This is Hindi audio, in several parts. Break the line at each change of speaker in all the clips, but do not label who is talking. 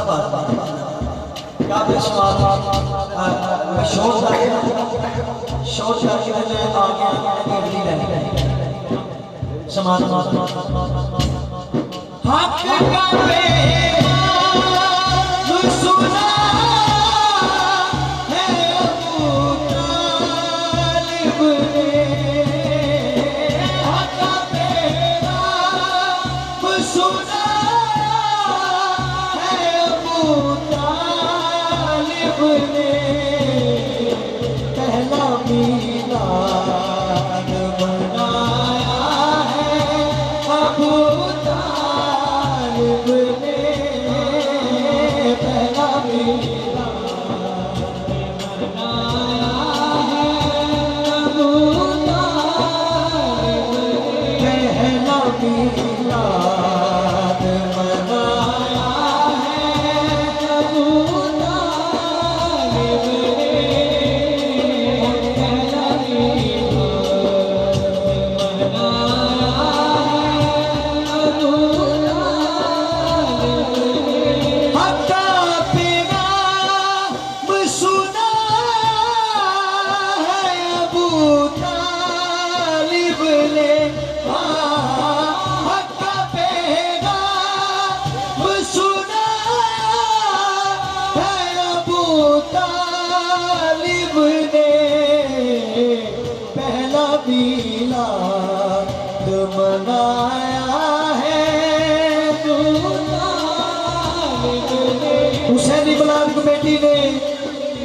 बात है क्या बेशुमार मैं शॉट करके मैं आ गया अगली लाइन समान हक का पैगाम सुना है अबू तालिब ने हक का पैगाम सुना है अबू तालिब ने पहला मीलाद बनाया है अबू तालिब ने पहला मीलाद बनाया है अबू तालिब ने पहला मीलाद बनाया है अबू तालिब मीलाद मनाया है हुसैनी मिलाद कमेटी ने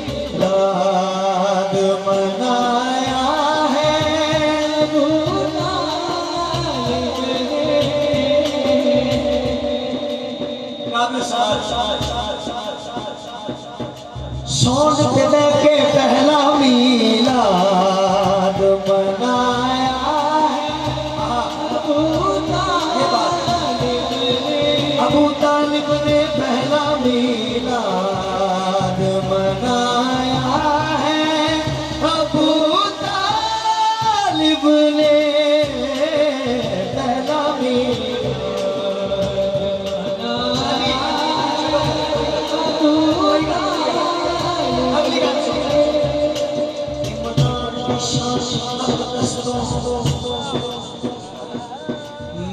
मिलाद मनाया है सोन पे लेके पहला मीलाद मनाया है अबू तालिब ने पहला मीलाद मनाया है अबू तालिब ने पहला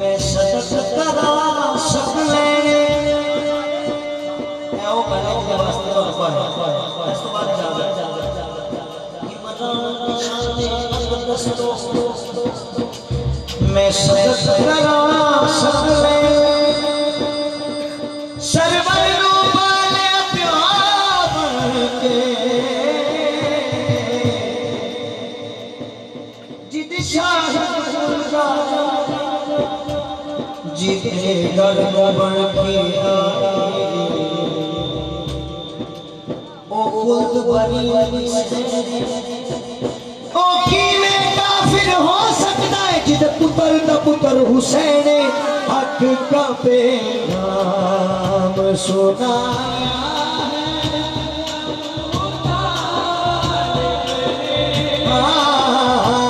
मैं सदक करा सकले वो पहले के वास्ते तो ऊपर है इस तो बाद जा मैं सदक करा सकले सरवर रूबाले प्यार के जिद शाह जितने गर्म बन के ओ खुद बनी ओ कीमे काफिर हो सकता है जिद पुत्र दा पुत्र हुसैन हक का पैगाम सुनाया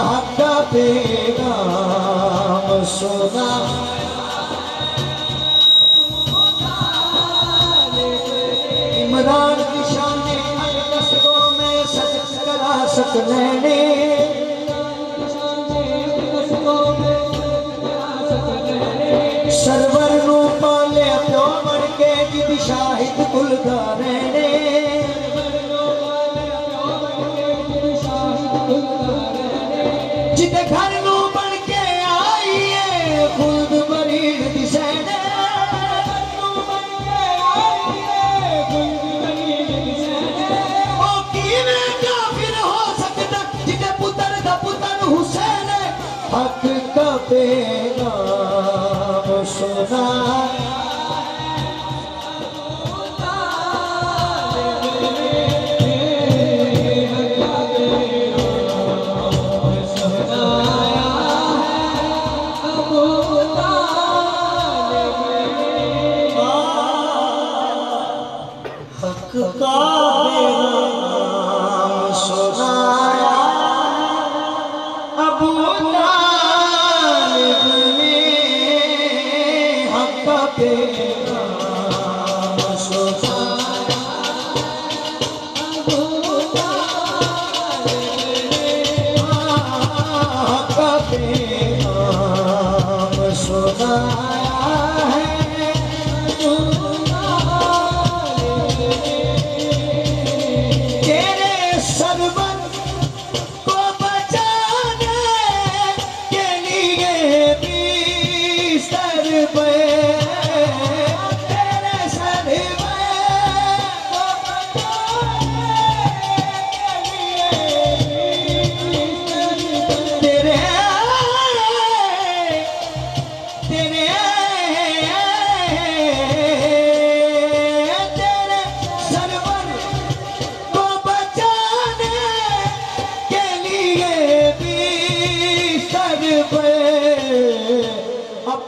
हक का पैगाम सुना इमरान की शान दस्तों में सच करा सकने सरवर नू पाले प्यो बन के जिद शाहिद कुलदारे जिद घर नू बन के आईए खुद मरीद दिसैने हक का पैगाम सुना हक का पैगाम सुनाया अबू तालिब ने हक का पैगाम सुनाया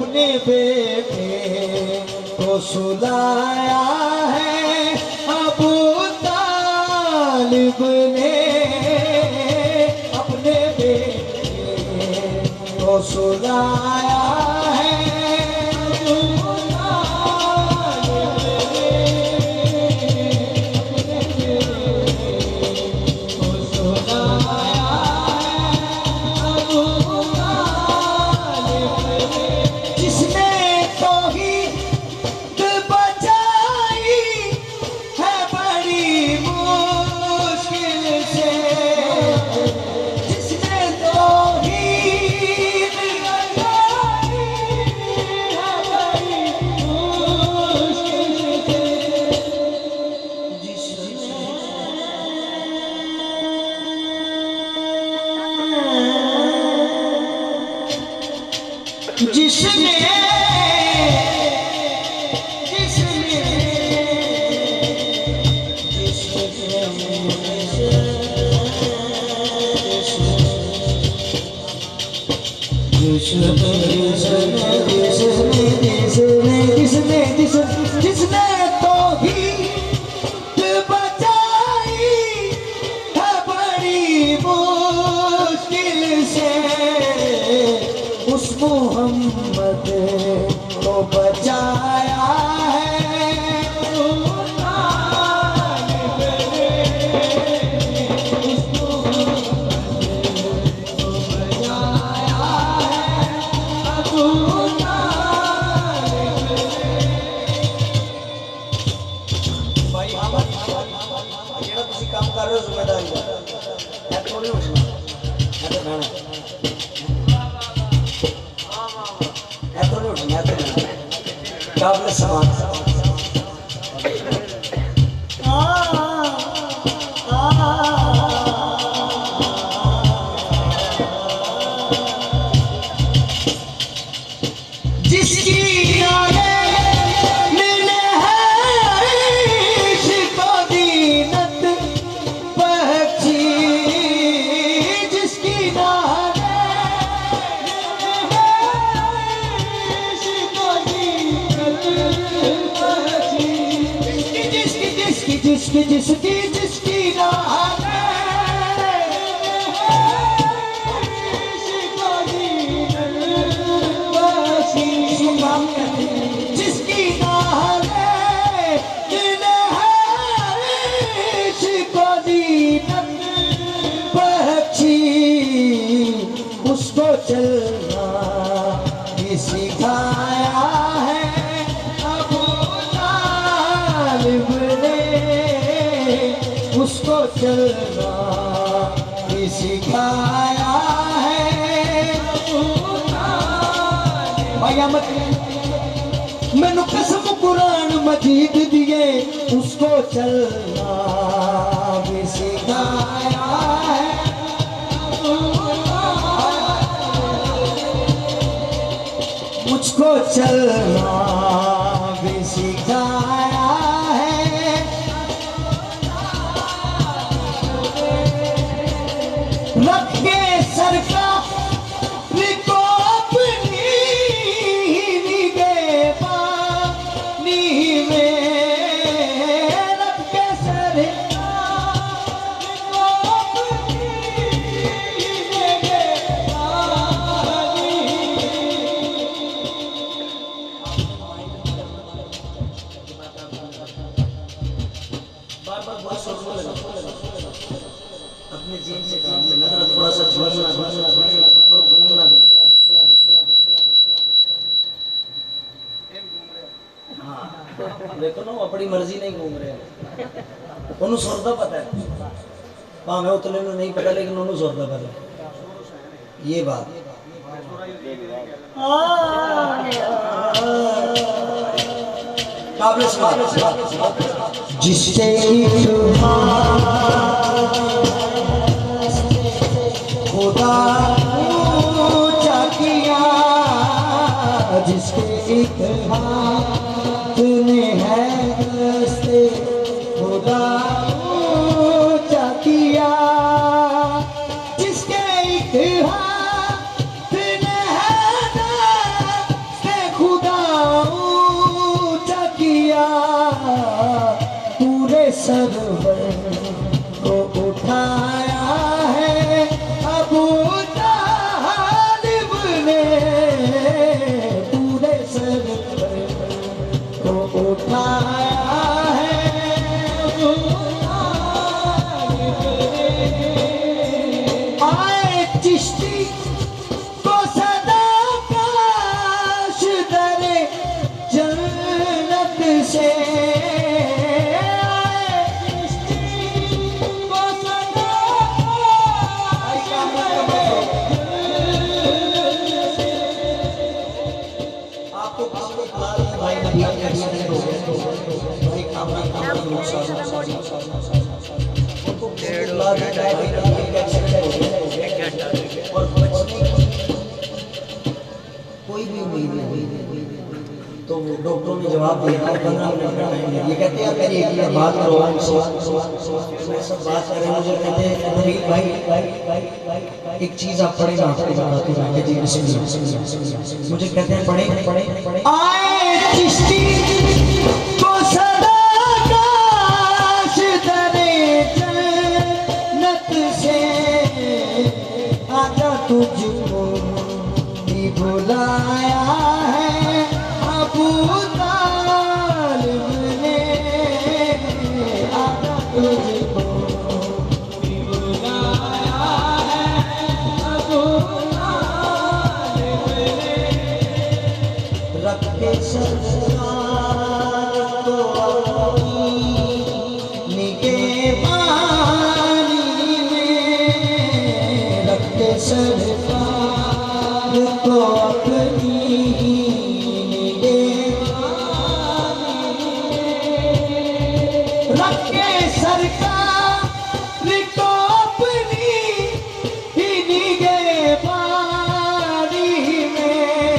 अपने बेटे को सुलाया है अबू तालिब ने, अपने बेटे को सुलाया है अबू तालिब ने, अपने बेटे को सुलाया है अबू तालिब ने, जिसने तौहीद बचाई है बड़ी मुश्किल से, जिसने तौहीद बचाई है बड़ी मुश्किल से, जिसने जिसने तौहीद बचाई है बड़ी मुश्किल से, उस मोहम्मद को बचाया है अबू तालिब ने, उस मोहम्मद को बचाया है अबू तालिब ने। भाई ਜਿਹੜਾ ਤੁਸੀਂ ਕੰਮ ਕਰ ਰਹੇ ਹੋ ਜ਼ਿੰਮੇਦਾਰੀ ਦਾ ਇਹ ਥੋੜੀ ਉੱਠਣਾ ਇਹ ਤਾਂ ਬਹਿਣਾ ਇਹ ਥੋੜੀ ਉੱਠਣਾ ਇਹ ਤਾਂ ਬਹਿਣਾ ਕਾਬਲੇ ਸਮਾਨ जिसकी जिसकी जिसकी जिसकी जिसकी बख्शी उसको चलना भी सिखाया है अबू तालिब ने, उसको चलना भी सिखाया है अबू तालिब। भाई मैनू कसम कुरान मजीद दिए, उसको चलना भी सिखाया है मुझको चलना भी सिखाया है, रखे सरकार को अपनी निगहबानी में, रखे सरकार को अपनी अपने जीन से काम लेना, थोड़ा सा झूमना और घूमना। हाँ देखो ना, वो अपनी मर्जी नहीं घूम रहे हैं, उन्होंने सुरदा पता है, भावे उतले में नहीं पता, लेकिन उन्होंने सुरदा पता है ये बात। जिससे खुदा ऊंचा किया, जिसके एक हाथ में है दस्ते खुदा ऊंचा किया, जिसके एक हाथ में है दस्ते पूरे सरवर को उठाया है अबू तालिब ने, पूरे सरवर को उठाया है अबू तालिब ने। आए चिश्ती को सदा काश दरे जन्नत से, कोई भी उम्मीद नहीं, तो डॉक्टरों ने जवाब दिया 15 मिनट का टाइम दिया। ये कहते हैं मेरी एक बात करो, सब बात करें, मुझे कहते हैं नबील भाई एक चीज आप पढ़े ना, आपको बताते हैं जी बिस्मिल्लाह। मुझे कहते हैं पढ़े आए चिश्ती को सदा काश दरे जन्नत से, आजा तुझको भी बुलाया है अबू तालिब ने, आजा तुझको भी बुलाया है अबू तालिब ने। रख के सरकार को अपनी निगहबानी में, रख के सरकार को अपनी रखे, सरकार को अपनी ही निगहबानी में।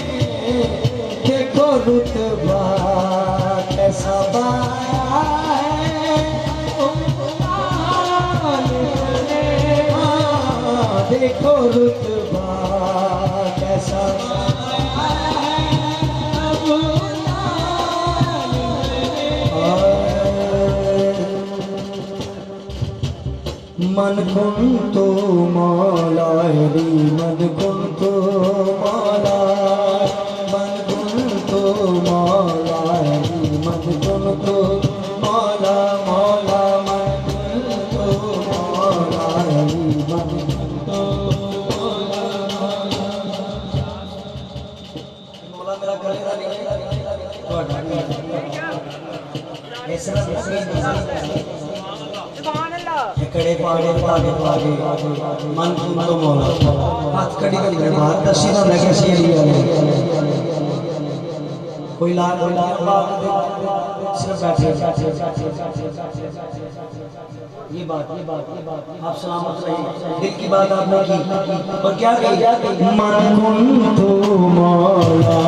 देखो रुतबा कैसा पाया है, देखो रुतबा कैसा मन कुंतु मौला री मन कुंतु मौला, मन कुंतु मौला री मन कुंतु मौला, मौला मन कुंतु मौला री मन कुंतु मौला। मौला मेरा कलेजा कड़े पाड़े पागे पागे मन कुंतो मौला, हाथ कड़ी कड़ी करे बाहर दसी ना लगे सीढ़ी वाले, कोई लाग सिर्फ बैठे। ये बात आप सलामत रहिए, दिल की बात आपने की और क्या कही, मन कुंतो मौला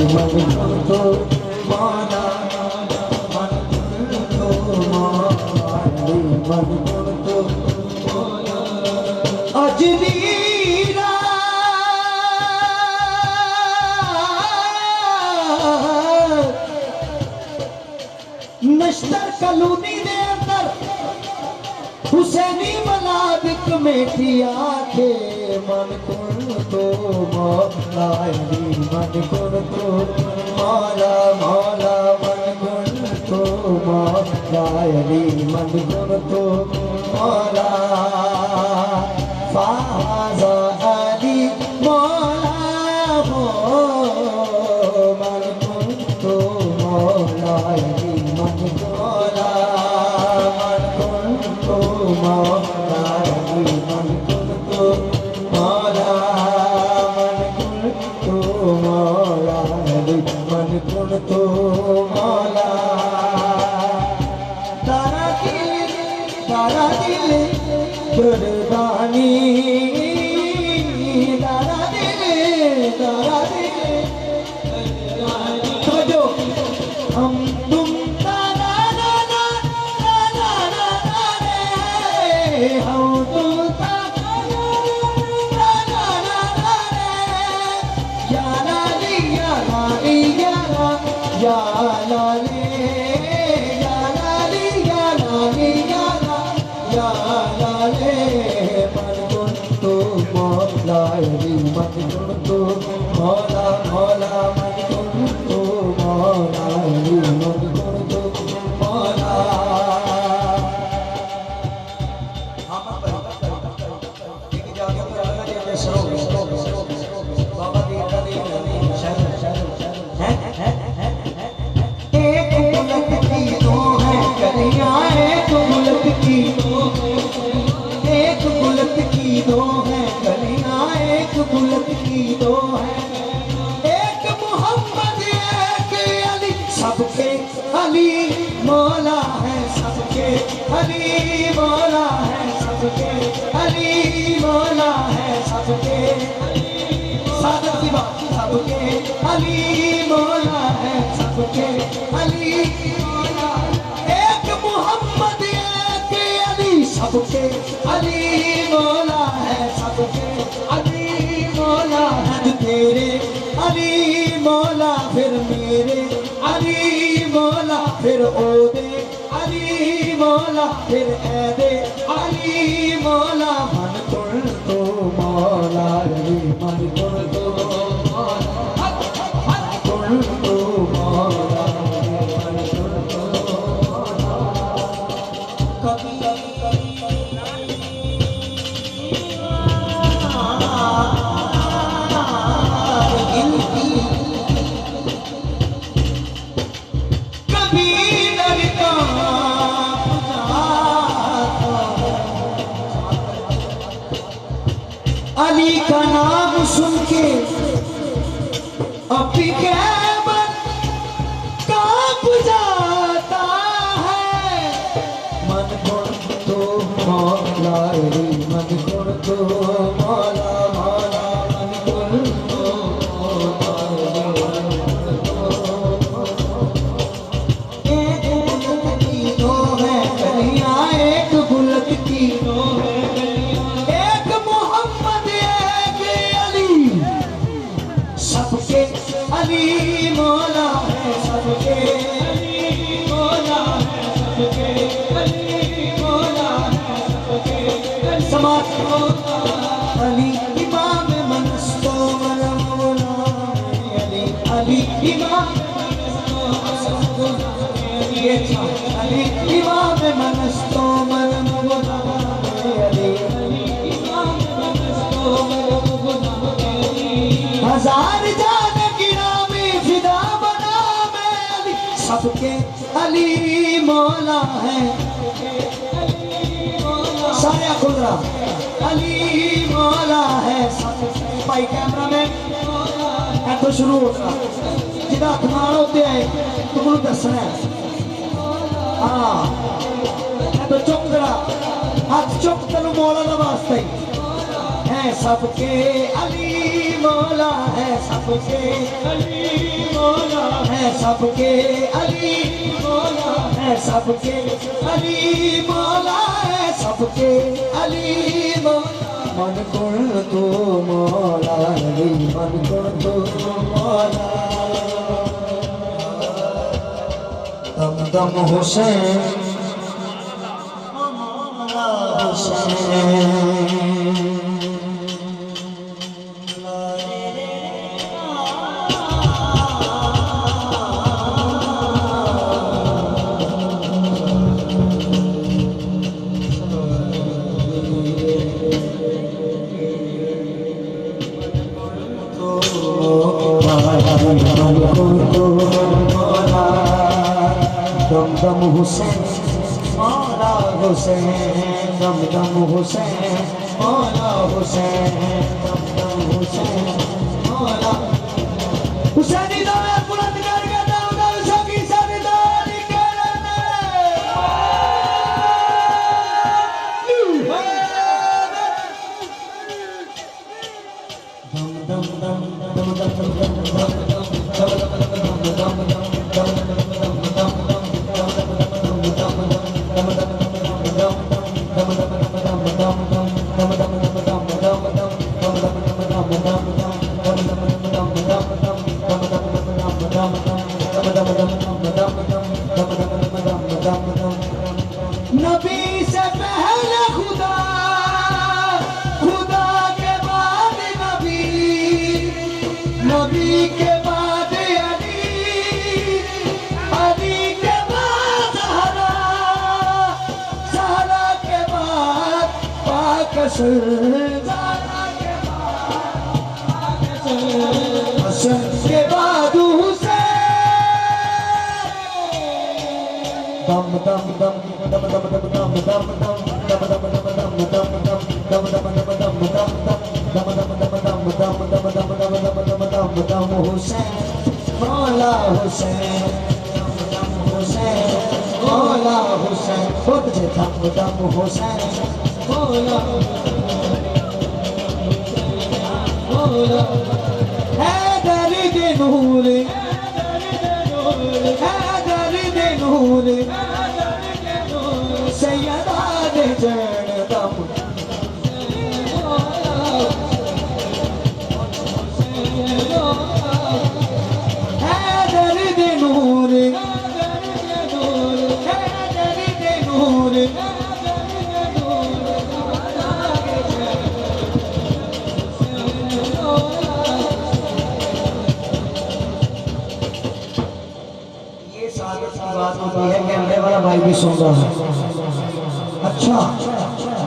मन कुंतो मौला, मन कुंतो मौला मन कुंतो मौला। अजनीरा नश्तर कॉलोनी दे अंदर हुसैनी मलाबिक में थी आखे, मन कुंतो मौला मन कुंतो मौला, मौला मन कुंतो मौला मन कुंतो मौला। फाज़ा अली मौला हो मन कुंतो मौला मन मौला, मन कुंतो मौला मन कुंतो मौला, मन कुंतो मौला मन कुंतो मौला। तारा दिल कुर्बानी, तारा दिल जो हम तुम तारा ना ना ना ना ना रे, हम तुम तारा ना ना ना रे, यारा ली यारा ली यारा यारा लाले या लाली या लाली या लाले मन कुंतु मौला रे मन कुंतु मौला मौला मन कुंतु मौला रे मन कुंतु मौला। बाबा देवता एक मुल्क की दो है कलियां एक मुल्क की एक मुल्क की दो है कलियां एक मुल्क की दो है एक मोहम्मद एक अली सबके अली मौला है सबके अली मौला है सबके अली मौला है सबके सादत की बात सबके अली मौला है सबके अली मौला एक मोहम्मद एक अली सबके अली मौला है सबके अली मौला है तेरे अली मौला फिर मेरे अली मौला फिर ओदे अली मौला फिर ऐदे अली मौला मन कुंतु मौला रे मन कुंतु मौला कुंतु मौला मन कुंतु कभी अली का नाम सुन के अपनी कैबन कांप जाता है मन कुंतु मौला रे मन कुंतु मौला मौला मन कुंतु मौला एक बुलक की दो है कलियां एक बुलक की दो है सबके अली मौला है सबके अली मौला है सबके अली मौला है सबके समाज अली इमाम मनस्तो मौला अली अली इमाम अली इमाम मनस्तो मौला अली इमाम मनस्तो हजार जान गिरा में फिदा बना मैं अली सबके अली मौला है सारे खुदरा अली मौला है भाई कैमरा में तो शुरू होगा जिदा हथमान होते आए तो मुझे दसना है हाँ तो चुप करा हाथ चुप तेन मौला का वास्ता ही है सबके अली मौला है सबके अली मौला है सबके अली मौला है सबके अली मौला है सबके अली मन कुंतु मौला अली मन कुंतु मौला दम दम हुसैन हुसैन दम दम हुसैन मौला हुसैन दम दम हुसैन मौला हुसैन दम दम हुसैन मौला हुसैनी दावे बुलंद करके दाऊद सभी सारे दानी करने दम दम दम दम दम दम दम नबी से पहले खुदा, खुदा के बाद नबी, नबी के बाद अली, अली के बाद सहरा, सहरा के बाद पाक सरदारा के बाद हसन के बाद हुसैन। दम दम दम दम दम दम दम दम दम दम दम दम दम दम दम दम हुसैन, मौला हुसैन, हुसैन मौला हुसैन, खुद से दम दम हुसैन, मौला मौला हैदर के नूर, हैदर के नूर, सैयदा दे जन दम हैदर दे नूर, हैदर दे नूर, ये सादत की बात होती है, कैमरे वाला भाई भी सुन रहा है। अच्छा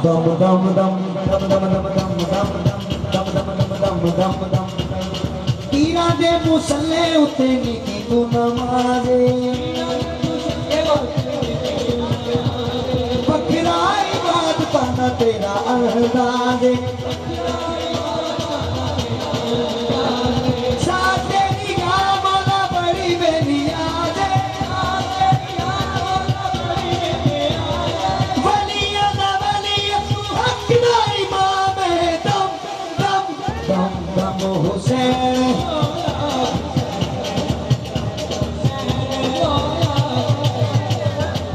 दम दम दम दम दम दम दम दम दम दम दम दम दम तीरा दे मुसल्ले उते नीति तू नमाज़े, बखरा इबादत ना तेरा अंदाज़े, साथ तेरी गामला बड़ी बेलिया दे, वलिया ना वलिया हक ना इमाम है, दम दम दम दम हुसैन।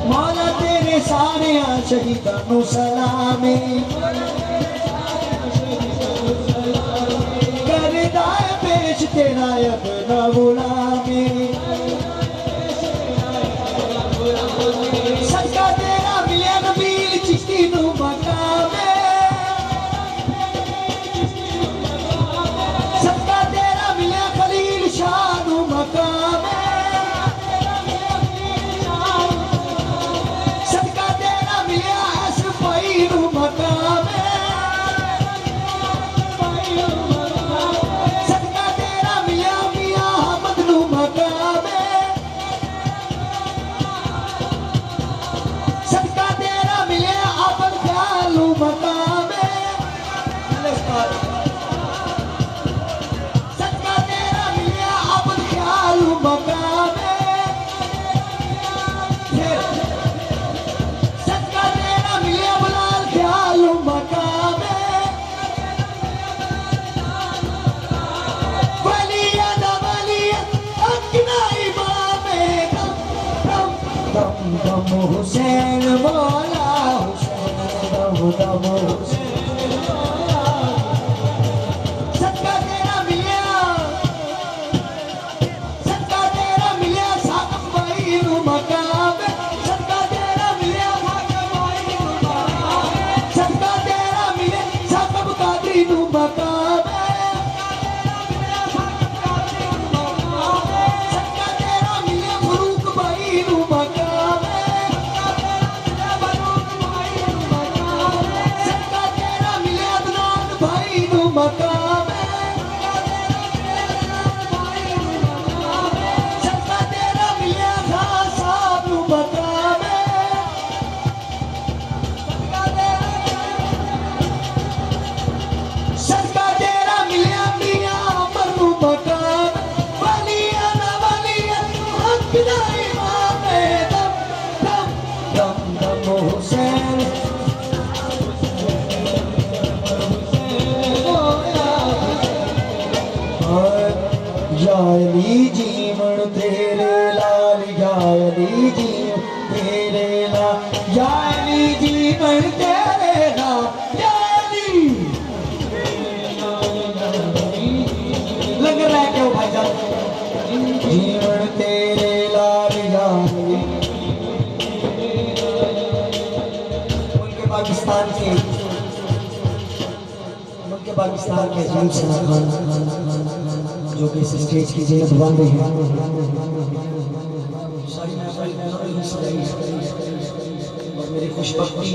मौला तेरे सारे शहीदां नू सलामी, करदा है पेश तेरा अपना गुलामी, सदका तेरा मिलिया नबील चिश्ती नू मकामे, सदका तेरा मिलिया खलील शाह नू मकामे, सदका तेरा मिलिया असफ भाई नू मकामे, सदका तेरा मिलिया मियां अहमद नू मकामे, सदका तेरा मिलिया अबल ख्याल नू मकामे, सदका तेरा मिलिया अबल ख्याल नू मकामे, सदका तेरा मिलिया बलाल ख्याल नू मकामे, वलिया दा वलिया अकना इमामे, दम दम दम हुसैन मौला हुसैन, दम दम हुसैन, सदका तेरा मिलिया, सदका तेरा मिलिया साकब भाई नू मकामे, सदका तेरा मिलिया साकब भाई नू मकामे, सदका तेरा मिलिया साकब कादरी नू मकामे, सदका तेरा मिलिया फरूक भाई नू मकामे, सदका तेरा मिलिया अदनान भाई नू मकामे, सदका तेरा मिलिया खान साहब नू मकामे, सदका तेरा मिलिया मियां अमर नू मकामे, वलिया ना वलिया हक ना इमाम है, दम दम दम दम हुसैन। या अली जीवन तेरे लाल, या अली जीवन तेरे लाल, या अली जीवन तेरे लाल, या अली लग रहा है क्यों भाईजान, जीवन तेरे लाल, या पाकिस्तान के अजीम सना खान जो कि इस स्टेज की जीनत बन रही है। और मेरी खुशबख्ती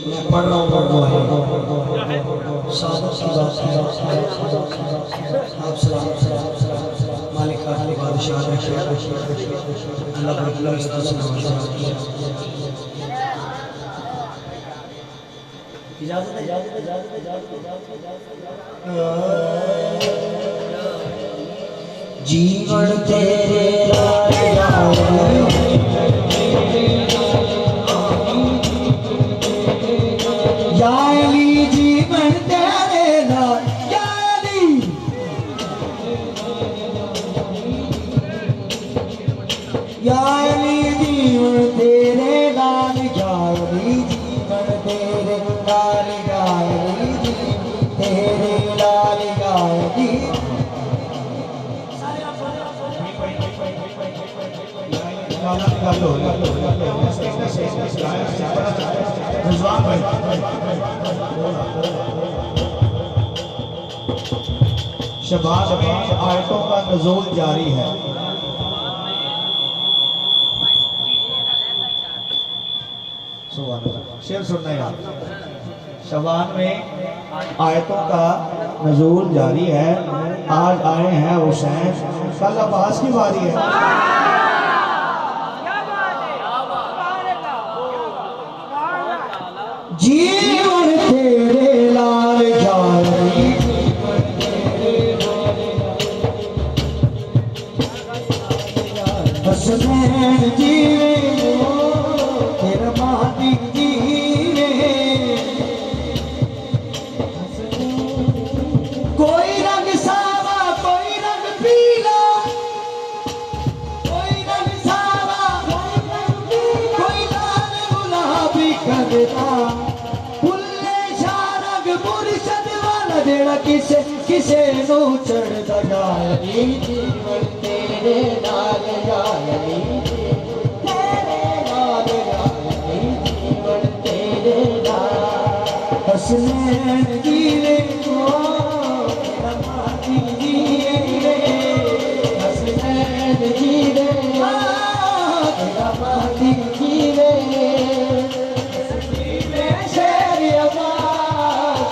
मैं पढ़ रहा हूँ वो है सादत की बात है। आप सलाम मालिक खाने बादशाह अल्लाह इजाजत है। जीवन तेरे याली जीवन तेरे याली याली जीवन तेरे लाल याली जीवन तेरे लाल याली तेरे लाल याली
शबाब में आयतों का नज़ूल जारी है। शेर सुनना यार। शबान में आयतों का नज़ूल जारी है। आज आए हैं हुसैन, कल अब्बास की बारी है।
जीवन तेरे लाल यारी हसनैन जीवे तेरा माटी जीवे कोई रंग सावा कोई रंग पीला कोई रंग सावा कोई लाल गुलाबी करता किसे किसे नू चढ़दा यारी जीवन तेरे नाल यारी तेरे नाल यारी जीवन तेरे नाल हसनैन जीवे को तेरा माटी जीवे हसनैन जीवे तेरा माटी जीवे शेर अब्बास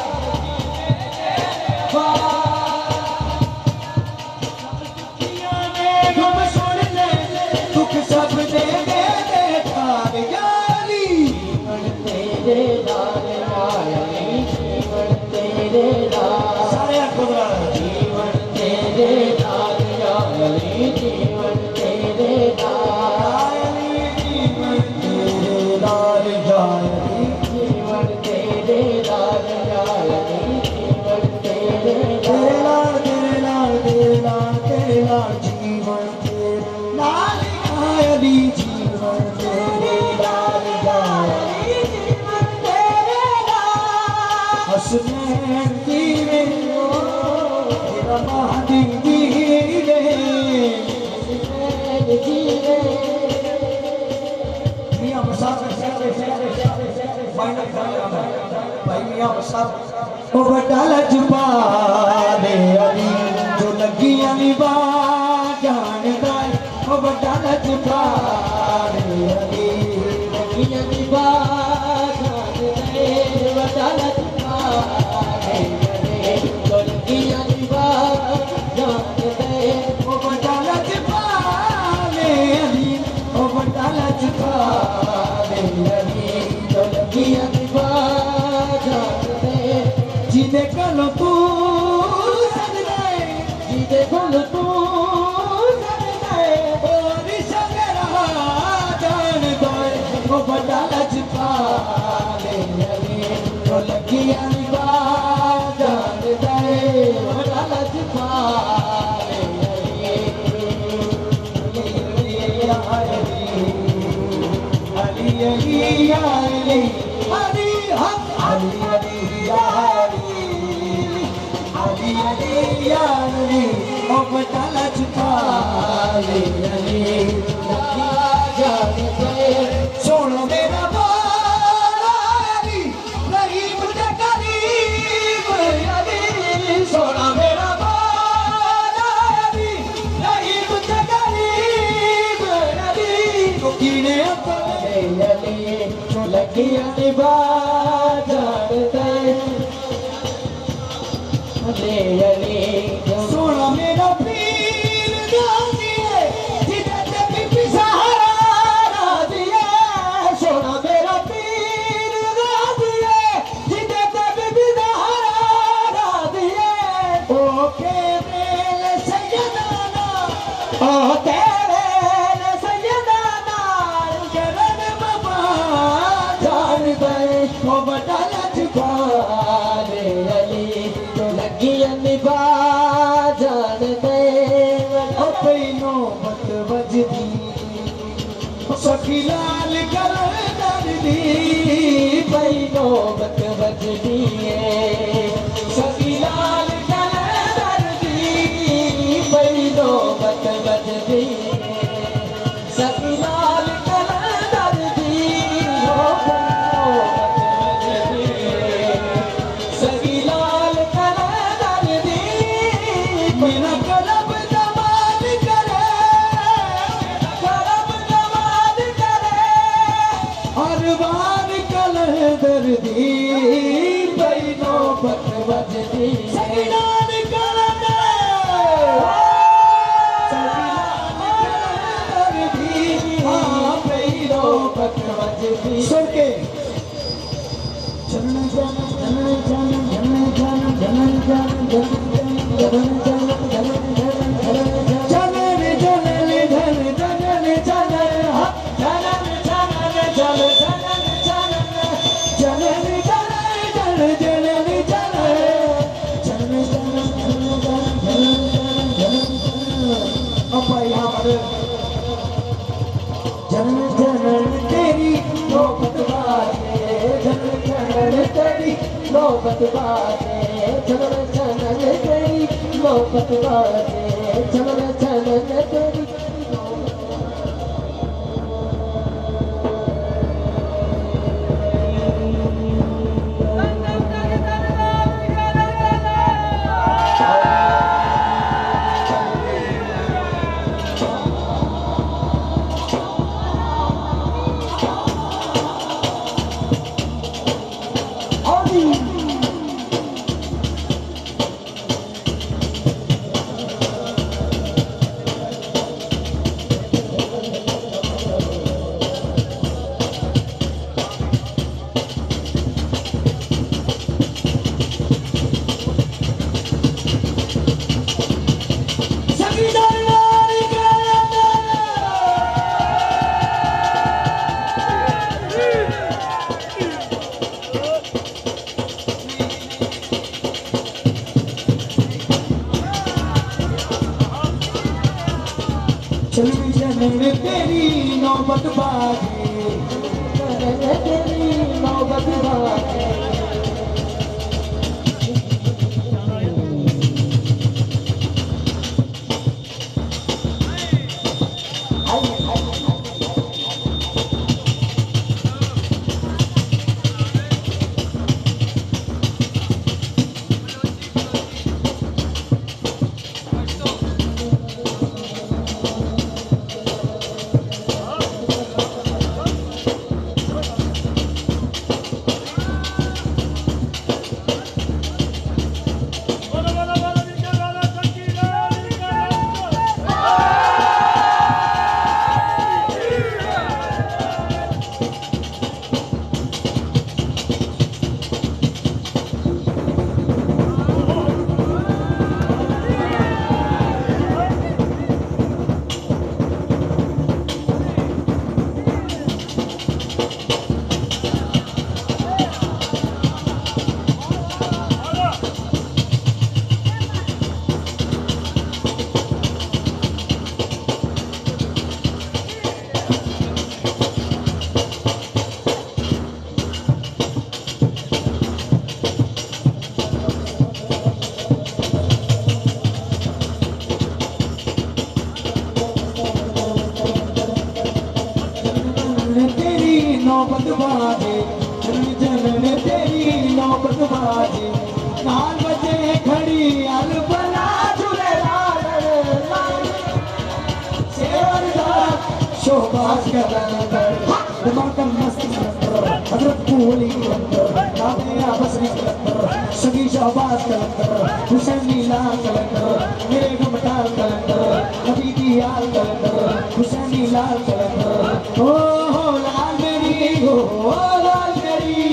हसनैन जीवे तेरा माटी जीवे हसनैन जीवे मियां मुसाफिर भाई मियां मुसाफिर ओ बड़ा लजपा दे अली जो लगी अली बा जानदा ओ बड़ा लजपा दे अली लगी अली बा जानदा बड़ा लजपा जिदे कल तू जिदे कल तू और सगरा जान दो वो बड़ा लजपा ले तो लगी अनबा जान दे बड़ा लजपा ले अली अली या अली अली हम अली अली या अली अली या अली ओ बड़ा लजपा ले अली
लगी निभा जानते अले अले सोना मेरा पीर गाजी है जिधर जब भी सहारा राजी है सोना मेरा पीर गाजी है जिधर जब भी सहारा राजी है ओ के मेरे सैयदाना ओ तेरे सैयदाना शरण बाबा जान गए ओ बटाला चुका रे अली तो लगी निभा जान गए ओ पैनो मत बजदी सखी लाल कर दर्दी पैनो मत बजदी सखी लाल कर दर्दी पैनो मत बजदी सखी लाल कर दर्दी ओ पैनो मत बजदी सखी लाल कर दर्दी मेरा कलब जमाल करे कलब जमाल करे हर बार कलह दर्दी पैनो पत बजदी सखी लाल कर दर्दी हाँ पैनो पत बजदी सुन के चलन चलन चलन चलन चलन चलन चलन जनन जनन तेरी नौबत बाजे जनन जनन तेरी नौबत बाजे जनन जनन तेरी नौबत बाजे जनन जनन तेरी चलन चलन तेरी नौबत बाजे चलन तेरी नौबत बाजे नौबत बाजे जनन तेरी नौबत बाजे 9 बजे खड़ी अलबला झूलेलाल शेरदार शोभास कदम कर दिमाग मस्त हजरत लाल कलंदर मेरे घमटाल कलंदर नबी दी यार कलंदर हुसैनी लाल कलंदर ओ लाल मेरी ओ लाल मेरी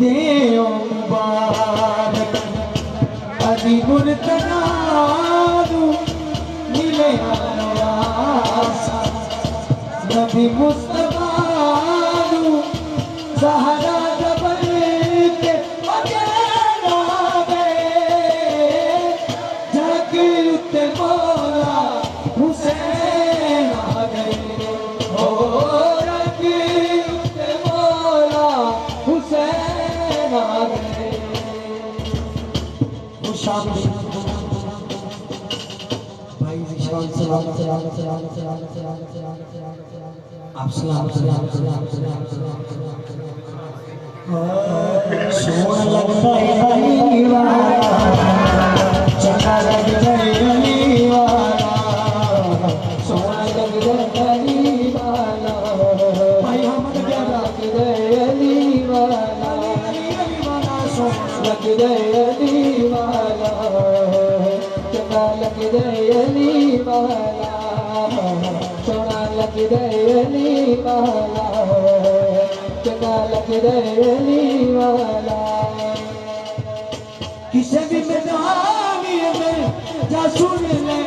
देओ मुबारक अजी मुर्तदा मिले आवासा नबी मुस्तफा ज़हरा जबल के अकेला गए जाके उत्ते मौला हुसैन आ गए हो जाके उत्ते मौला हुसैन आ गए वो शाम भाई विशाल सलाम आप सलाम सोना लगता है अली वाला चंगा लगता है अली वाला सोना लगता है अली वाला भाई हम क्या लगता है अली वाला सोना लगता है अली वाला चंगा लगता है अली वाला सोना लगता है अली वाला चंगा लगता है अली वाला किसे भी मैदानी में जा सुन ले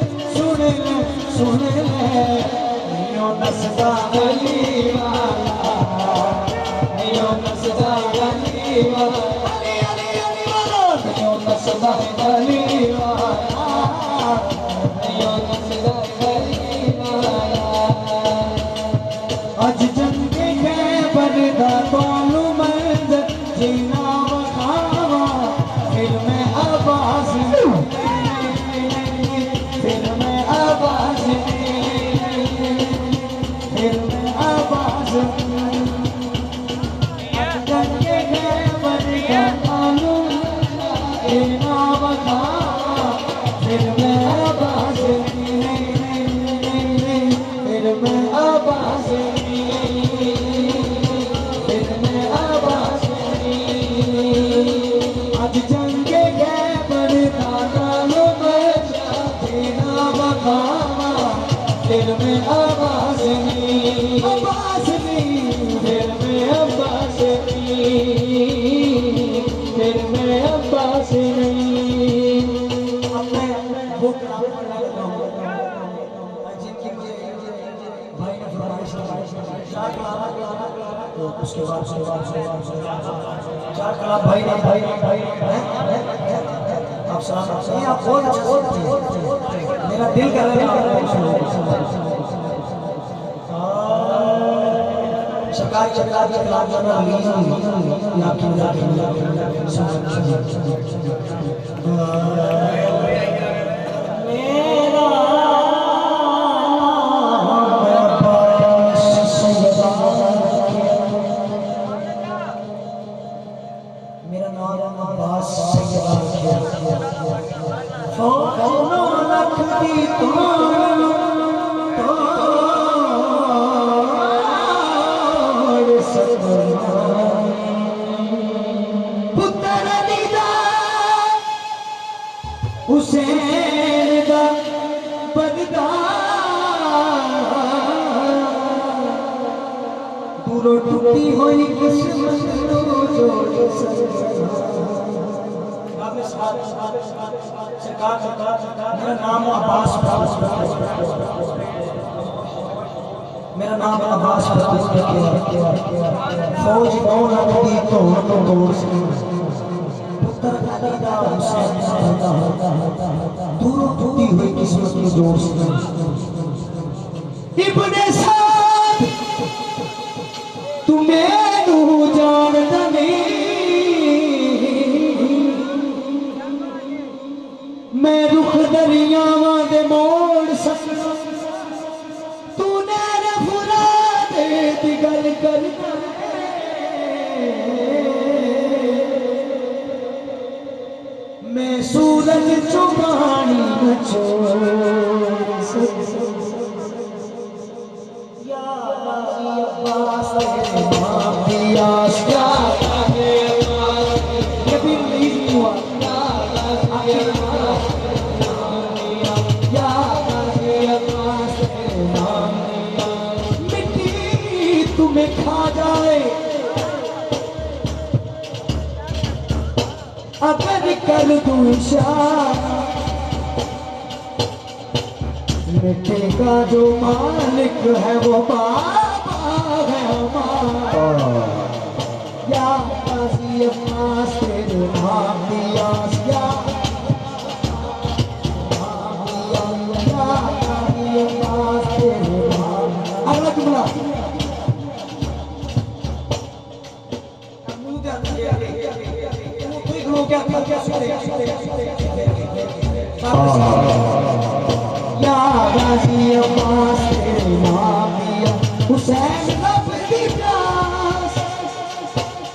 नियो नसदा अली वाला नियो नसदा अली वाला नियो नसदा अली वाला नियो नसदा अली वाला आज जंगे है बरदा तोलू मंद जीना वखावा फिर में आवाज फिर में आवाज फिर में आवाज जंगे है बरदा तोलू जीना वखावा फिर में आवाज फिर में आवाज आज जंगे गए बरदा तालो बजा देना बखावा दिल में आवाज नहीं दिल में आवाज नहीं दिल में आवाज नहीं वो जिनकी मुझे भाई ने फरमाइश तो उसके बाद चार कलाम भाई आप सलाम आप बहुत मेरा दिल कर रहा सरकार चला के कलाम जाना मेरा नाम अब्बास सैयदा सोना लख दी तोड़ पुत्र दीदा हुसैन दा बददा दूरों टूटी हुई किस्मत मेरा नाम अब्बास मेरा नाम अब्बास फौज कौन दी तोड़ पुत्र दादा हुसैन दूरों टूटी हुई किस्मत के जोड़ से इब्ने साद तुम्हें जानता नहीं मैं रुख दरियावां दे मोड़ सकदा तूने रफुरा दे गल करना मैं सूरज चुबानी न छोड़ या अब्बास तेरे मां की आस क्या है ये भी नहीं हुआ कर दूं इशारा, मिट्टी का जो मालिक है वो बाबा है हमारा। या गाजी अब्बास तेरे नाम दिया, या गाजी अब्बास तेरे नाम। अगला जुमला या गाजी अब्बास तेरे नाम दिया, हुसैन लब की प्यास,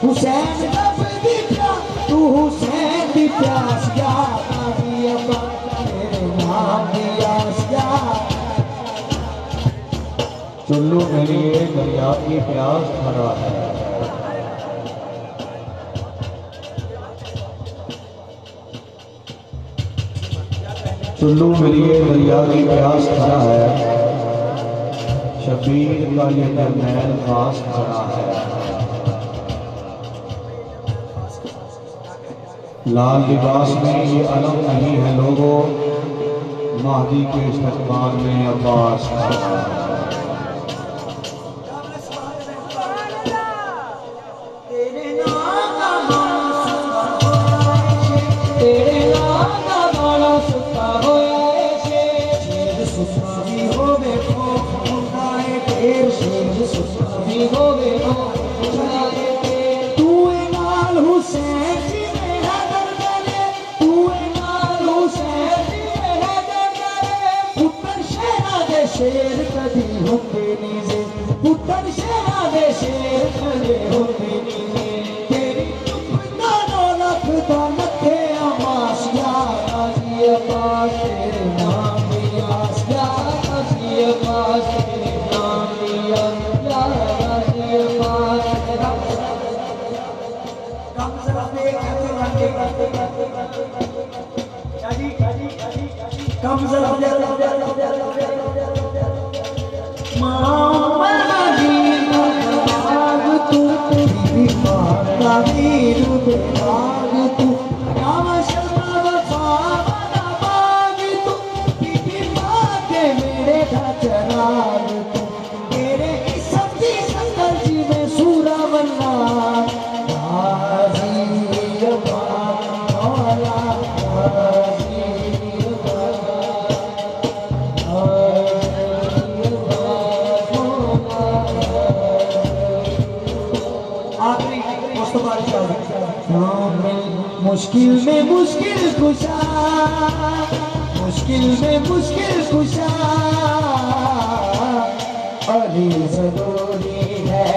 हुसैन लब की प्यास, तू हुसैन की प्यास। या गाजी अब्बास तेरे नाम दिया, या
चुल्लू मेरी ये दरिया की प्यास भरा है। चुल्लू मेरी ये दरिया की प्यास भरा है, शबीर का ये दरमैल खास भरा है। लाल लिबास में ये अलम नहीं है लोगों, महदी के इस्तकबाल में अब्बास खड़ा है।
शेर कदी होते नीजे, पुत्र शेरा दे शेर कदे होते नीजे, तेरी दोनों लख दा मथे आमास। या गाजी अब्बास तेरे नाम दिया, या गाजी अब्बास तेरे नाम दिया, या गाजी अब्बास तेरा कम से कम मुश्किल में मुश्किल कुशा, मुश्किल में मुश्किल कुशा, अली जरूरी है,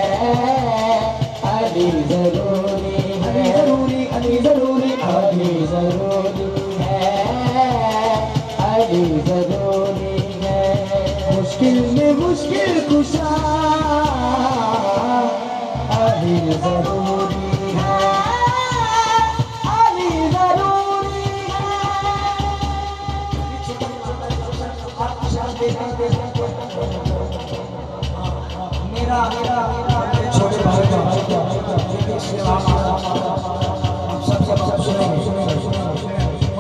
अली जरूरी है, जरूरी अली जरूरी, अली जरूरी है, अली जरूरी है। मुश्किल में मुश्किल कुशा, अली जरूरी है, मेरा छोटे भाई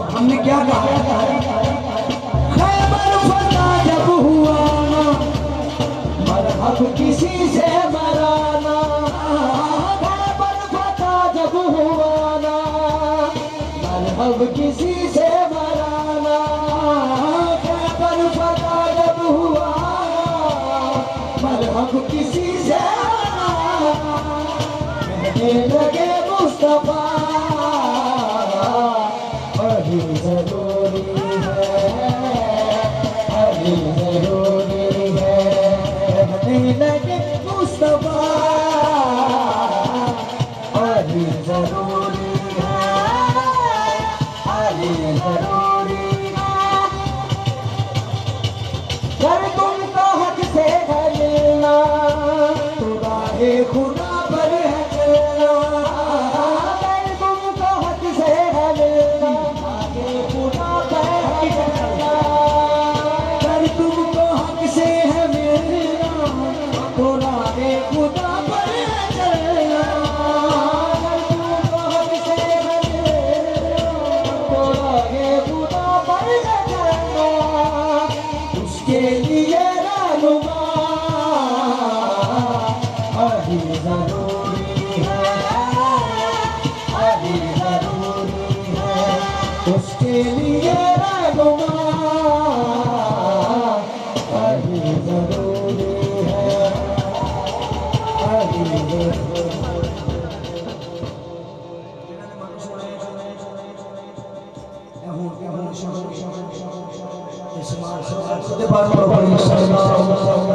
हमने क्या कहा, खैबर फतह जब हुआ ना, मरहब किसी से मराना, खैबर फतह जब हुआ ना, मरहब किसी से मराना, खैबर फतह जब हुआ, मरहब किसी से कहने लगे मुस्तफा, अली जरूरी है, अली जरूरी है, कहने लगे मुस्तफा, अली जरूरी है, अली जरूरी है। कर तुमको हक से है मिलना, जरूरी है अली जरूरी इस मार से बात बड़ी सलाम